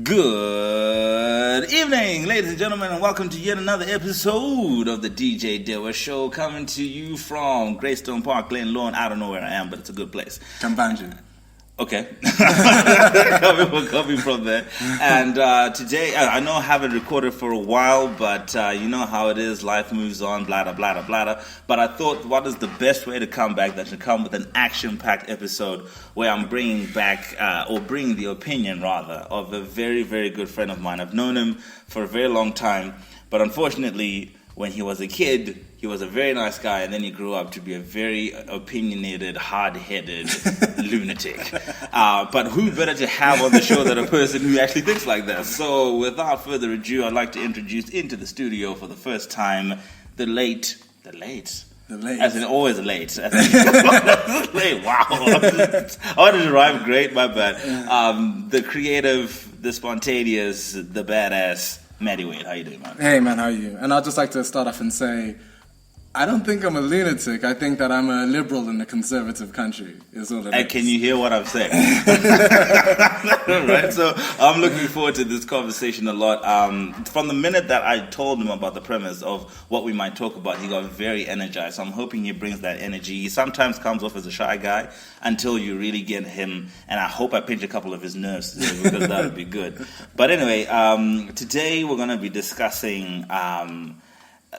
Good evening, ladies and gentlemen, and welcome to yet another episode of the DJ Dewa Show, coming to you from Greystone Park, Glen Lawn. I don't know where I am, but it's a good place. Kambanji. Okay. coming from there. And today, I know I haven't recorded for a while, but you know how it is. Life moves on, blah, blah, blah. But I thought, what is the best way to come back than to come with an action-packed episode where I'm bringing back, or bringing the opinion, rather, of a very, very good friend of mine. I've known him for a very long time, but unfortunately, when he was a kid, he was a very nice guy, and then he grew up to be a very opinionated, hard-headed lunatic. But who better to have on the show than a person who actually thinks like that? So without further ado, I'd like to introduce into the studio for the first time the late. As in always late. Late. Wow. I wanted to rhyme great, my bad. The creative, the spontaneous, the badass Maddie Wade. How you doing, man? Hey, man, how are you? And I'd just like to start off and say, I don't think I'm a lunatic. I think that I'm a liberal in a conservative country. Is all it is. Can you hear what I'm saying? Right. So I'm looking forward to this conversation a lot. From the minute that I told him about the premise of what we might talk about, he got very energized. So I'm hoping he brings that energy. He sometimes comes off as a shy guy until you really get him. And I hope I pinch a couple of his nerves today, because that would be good. But anyway, today we're going to be discussing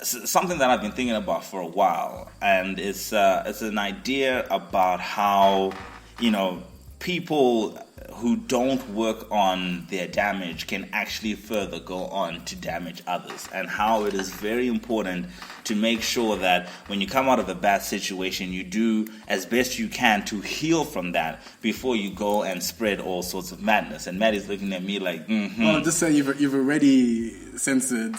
something that I've been thinking about for a while, and it's an idea about how, you know, people who don't work on their damage can actually further go on to damage others, and how it is very important to make sure that when you come out of a bad situation, you do as best you can to heal from that before you go and spread all sorts of madness. And Maddie's looking at me like, Well, just say you've already censored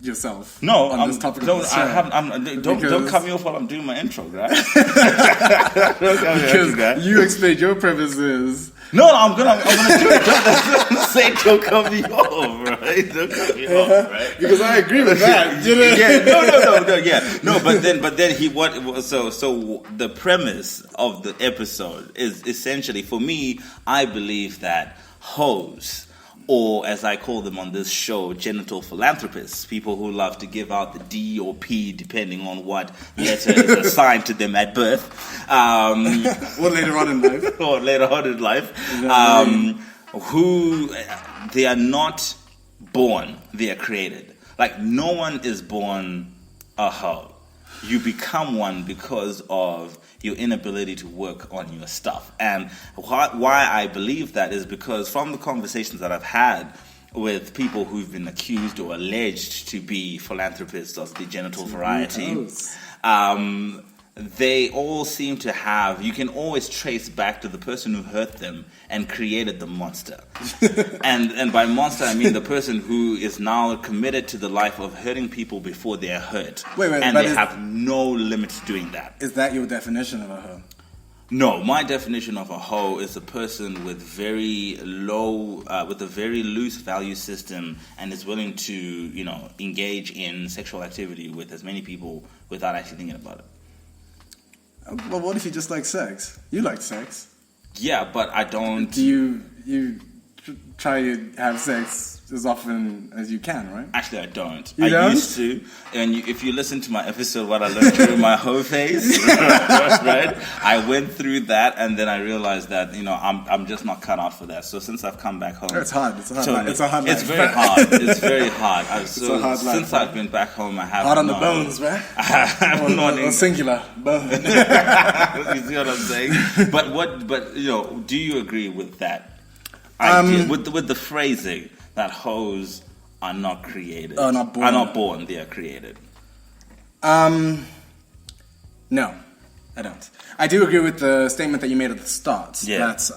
yourself. No, on this topic. I haven't. Don't cut me off while I'm doing my intro, right? Because you explained your premises. No, I'm gonna do it. Don't say don't cut me off, right? Don't cut me off, right? Because I agree with that. No. But then he what? So the premise of the episode is essentially, for me, I believe that hoes, or as I call them on this show, genital philanthropists, people who love to give out the D or P depending on what letter is assigned to them at birth. Or later on in life. Who, they are not born, they are created. Like, no one is born a hoe. You become one because of your inability to work on your stuff. And why I believe that is because from the conversations that I've had with people who've been accused or alleged to be philanthropists of the genital variety, they all seem to have, you can always trace back to the person who hurt them and created the monster. and by monster, I mean the person who is now committed to the life of hurting people before they're hurt. And they have no limit to doing that. Is that your definition of a hoe? No, my definition of a hoe is a person with very low, with a very loose value system, and is willing to, you know, engage in sexual activity with as many people without actually thinking about it. Well, what if you just like sex? You like sex. Yeah, but I don't. Do you try to have sex as often as you can, right? Actually, I don't. You don't? Used to. And if you listen to my episode, what I learned during my hoe phase, right? I went through that, and then I realized that, you know, I'm just not cut out for that. So since I've come back home, it's hard. It's a hard life. It's very hard. It's very hard. It's a hard life. Since I've been back home, I have hard on the bones, man. Or singular bone. You see what I'm saying? But you know, do you agree with that idea, with the phrasing that hoes are not created? Are not born. They are created. No, I don't. I do agree with the statement that you made at the start. Yeah. That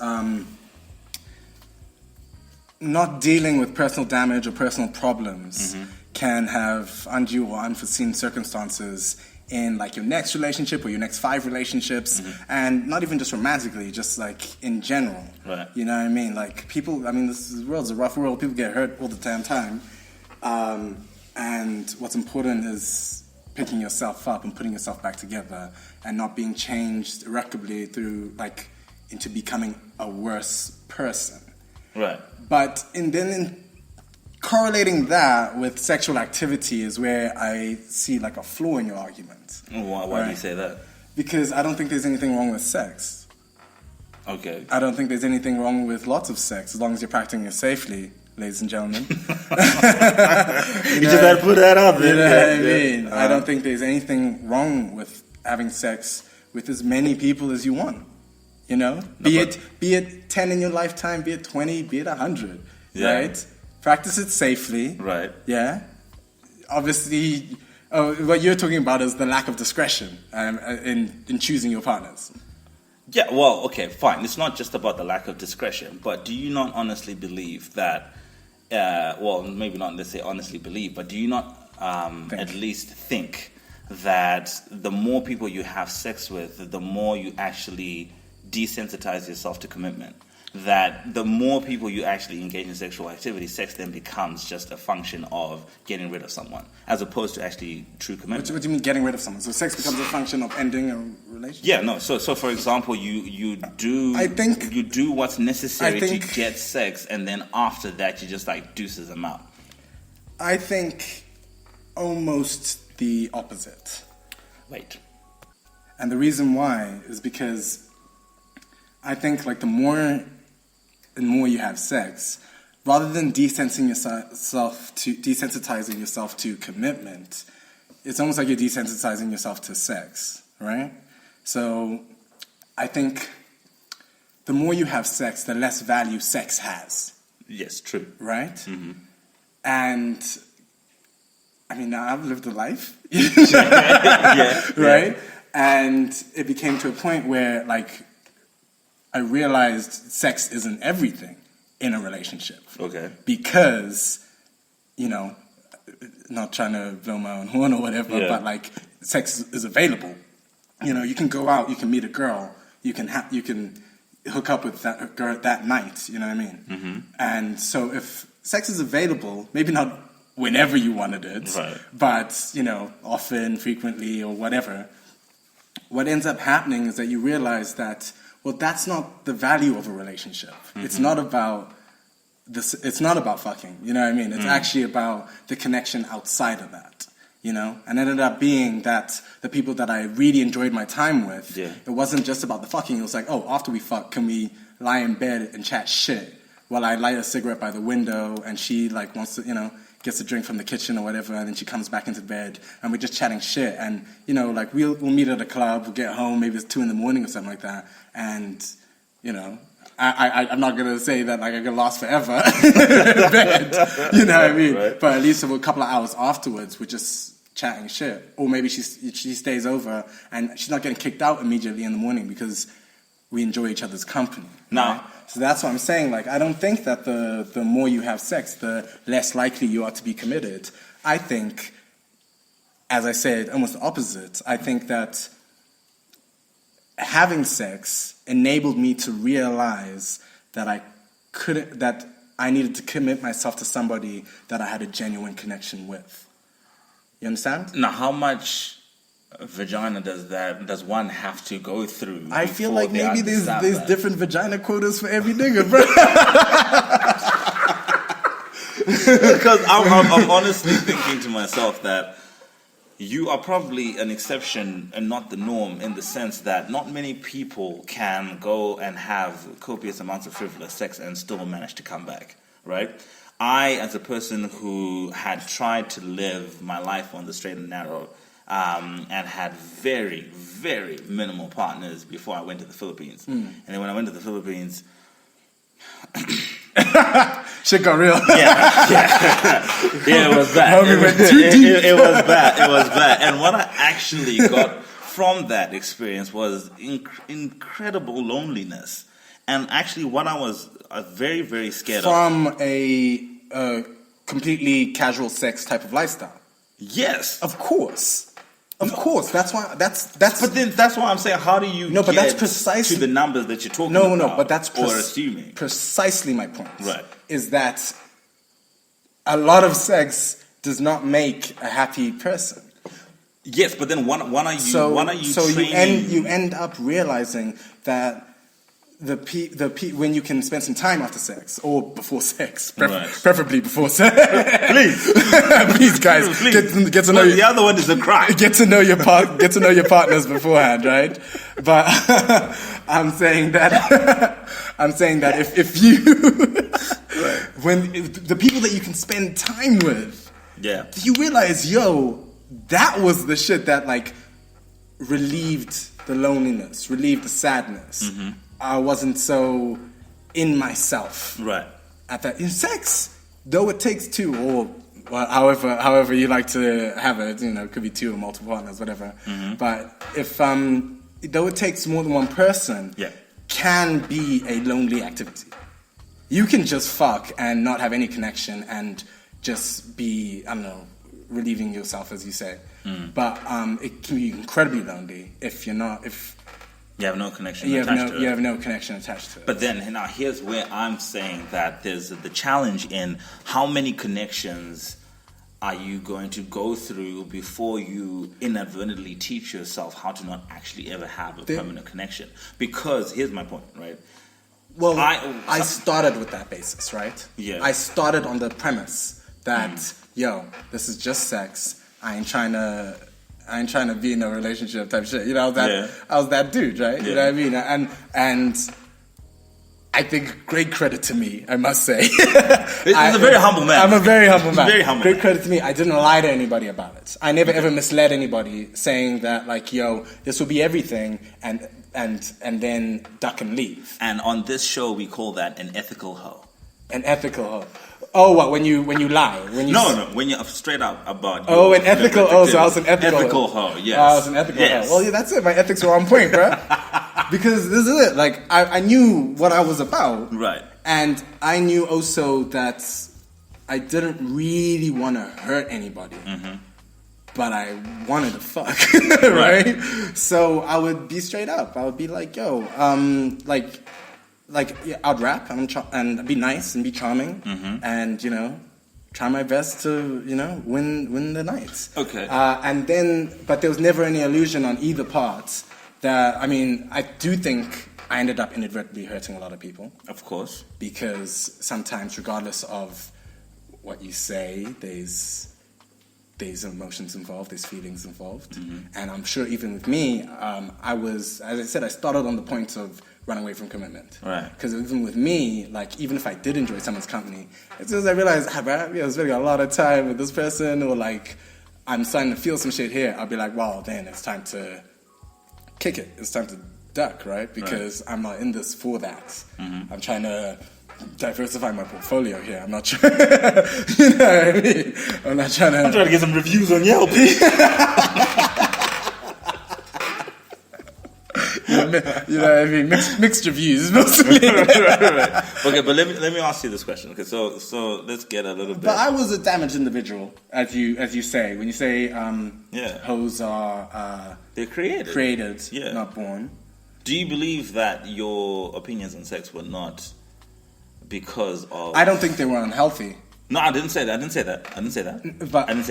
not dealing with personal damage or personal problems can have undue or unforeseen circumstances in like your next relationship or your next 5 relationships, and not even just romantically, just like in general. Right. You know what I mean? Like people, I mean, this world's a rough world. People get hurt all the damn time. And what's important is picking yourself up and putting yourself back together and not being changed irreparably through like into becoming a worse person. Right. But in correlating that with sexual activity is where I see like a flaw in your argument. Why do you say that? Because I don't think there's anything wrong with sex. Okay. I don't think there's anything wrong with lots of sex as long as you're practicing it safely, ladies and gentlemen. You just had to put that out there. You know what I mean? I don't think there's anything wrong with having sex with as many people as you want. You know? Be it 10 in your lifetime, be it 20, be it 100. Yeah. Right? Practice it safely. Right. Yeah? Obviously, what you're talking about is the lack of discretion in choosing your partners. Yeah, well, okay, fine. It's not just about the lack of discretion, but do you not honestly believe that, well, maybe not necessarily honestly believe, but do you not at least think that the more people you have sex with, the more you actually desensitize yourself to commitment? That the more people you actually engage in sexual activity, sex then becomes just a function of getting rid of someone, as opposed to actually true commitment. What do you mean getting rid of someone? So sex becomes a function of ending a relationship? Yeah, no. So for example, you do what's necessary to get sex, and then after that, you just like deuces them out. I think almost the opposite. Wait. And the reason why is because I think like the more and more you have sex, rather than desensitizing yourself to commitment, it's almost like you're desensitizing yourself to sex, right? So I think the more you have sex, the less value sex has. Yes, true. Right? Mm-hmm. And I mean, I've lived a life. Yeah. Right? And it became to a point where like I realized sex isn't everything in a relationship. Okay. Because, you know, not trying to blow my own horn or whatever, but like sex is available. You know, you can go out, you can meet a girl, you can hook up with that girl that night. You know what I mean? Mm-hmm. And so if sex is available, maybe not whenever you wanted it, right, but you know, often, frequently, or whatever, what ends up happening is that you realize that, well, that's not the value of a relationship. Mm-hmm. It's not about this. It's not about fucking. You know what I mean? It's actually about the connection outside of that. You know, and it ended up being that the people that I really enjoyed my time with, it wasn't just about the fucking. It was like, oh, after we fuck, can we lie in bed and chat shit while I light a cigarette by the window, and she like wants to, you know, gets a drink from the kitchen or whatever, and then she comes back into bed, and we're just chatting shit, and you know, like we'll meet at a club, we'll get home, maybe it's 2 a.m. or something like that, and you know, I'm not gonna say that like I could last forever in bed, you know what I mean? Right. But at least for a couple of hours afterwards, we're just chatting shit, or maybe she stays over, and she's not getting kicked out immediately in the morning because we enjoy each other's company. Nah. Right? So that's what I'm saying. Like, I don't think that the more you have sex, the less likely you are to be committed. I think, as I said, almost the opposite. I think that having sex enabled me to realize that I needed to commit myself to somebody that I had a genuine connection with. You understand? Now, how much vagina does one have to go through? I feel like maybe there's different vagina quotas for every nigga, bro. Because I'm honestly thinking to myself that you are probably an exception and not the norm, in the sense that not many people can go and have copious amounts of frivolous sex and still manage to come back, right? I, as a person who had tried to live my life on the straight and narrow, and had very, very minimal partners before I went to the Philippines. And then when I went to the Philippines, shit got real. It was bad. It was bad. And what I actually got from that experience was incredible loneliness. And actually what I was very, very scared from a completely casual sex type of lifestyle. Yes. Of course. That's why. But then that's why I'm saying, how do you? No, but that's precisely to the numbers that you're talking about. No, but that's or assuming precisely my point. Right. Is that a lot of sex does not make a happy person. Yes, but then when are you? So training? you end up realizing that when you can spend some time after sex or before sex, Right. preferably before sex. Please. Please, guys, Please. get to know Well, the other one is a crime. get to know your partners beforehand, right? But I'm saying that if you when the people that you can spend time with, Yeah. you realize, yo, that was the shit that like relieved the loneliness, relieved the sadness. Mm-hmm. I wasn't so in myself. Right. At that, in sex, though it takes two, or well, however you like to have it, it could be two or multiple partners, whatever. Mm-hmm. But if though it takes more than one person, Yeah. can be a lonely activity. You can just fuck and not have any connection and just be, I don't know, relieving yourself, as you say. But it can be incredibly lonely if you have no connection you attached to it. You have no connection attached to it. But then, now here's where I'm saying that there's the challenge in how many connections are you going to go through before you inadvertently teach yourself how to not actually ever have a permanent connection? Because here's my point, right? Well, I started with that basis, right? Yeah. I started on the premise that, yo, this is just sex. I ain't trying to be in a relationship type shit. I was that dude, right? Yeah. You know what I mean? And I think great credit to me, I must say. He's a very humble man. I'm a very humble man. Very humble great man. credit to me. I didn't lie to anybody about it. I never ever misled anybody saying that, like, yo, this will be everything, and then duck and leave. And on this show, we call that an ethical hoe. An ethical hoe. Oh, what, when you lie? No, when you're straight up about Oh, an ethical. Oh, so I was an ethical hoe. Yes. I was an ethical Yes. hoe. Well, yeah, that's it. My ethics were on point, bro. Because this is it. Like, I knew what I was about. Right. And I knew also that I didn't really want to hurt anybody. Mm-hmm. But I wanted to fuck, right? So I would be straight up. I would be like, yo, yeah, I'd rap and be nice and be charming, and try my best to win the night. Okay. But there was never any illusion on either part. I do think I ended up inadvertently hurting a lot of people. Of course. Because sometimes, regardless of what you say, there's emotions involved, there's feelings involved, and I'm sure even with me, I was, as I said, I started on the point of run away from commitment. Right. Because even with me, like, even if I did enjoy someone's company, as soon as I realized, I was spending a lot of time with this person, or like, I'm starting to feel some shit here, I'll be like, well, then it's time to kick it. It's time to duck, right? Because I'm not in this for that. I'm trying to diversify my portfolio here. I'm not trying, you know what I mean? I'm trying to get some reviews on Yelp. You know what I mean? Mixed reviews, mostly. right. Okay, but let me ask you this question. Okay, so let's get a little bit. But I was a damaged individual, as you say. When you say hoes are they're created, yeah, not born. Do you believe that your opinions on sex were not because of? I don't think they were unhealthy. No, I didn't say that. I didn't say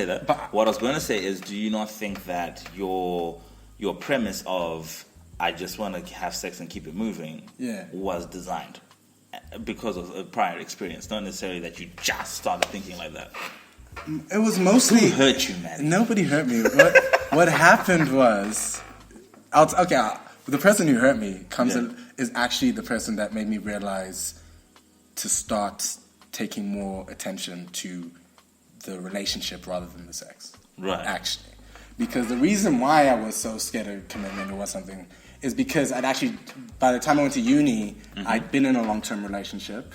that. But what I was going to say is, do you not think that your premise of I just want to have sex and keep it moving was designed because of a prior experience, not necessarily that you just started thinking like that? It was mostly... Who hurt you, man? Nobody hurt me. What happened was... the person who hurt me is actually the person that made me realize to start taking more attention to the relationship rather than the sex. Right. Actually. Because the reason why I was so scared of commitment or something is because by the time I went to uni, I'd been in a long-term relationship,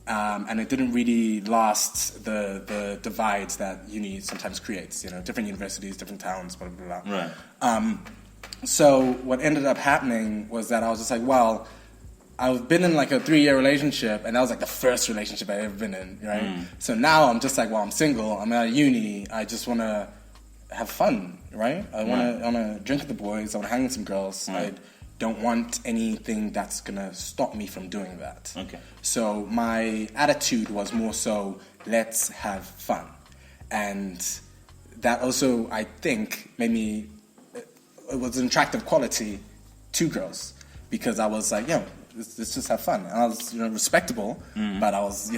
and it didn't really last the divides that uni sometimes creates. Different universities, different towns, blah, blah, blah. Right. So what ended up happening was that I was just like, well, I've been in like a 3-year relationship, and that was like the first relationship I've ever been in, right? So now I'm just like, well, I'm single, I'm out of uni, I just want to have fun, right? I want to drink with the boys, I want to hang with some girls. I don't want anything that's going to stop me from doing that. Okay. So my attitude was more so, let's have fun. And that also, I think, made me... It was an attractive quality to girls, because I was like, let's just have fun. And I was, respectable, but I was,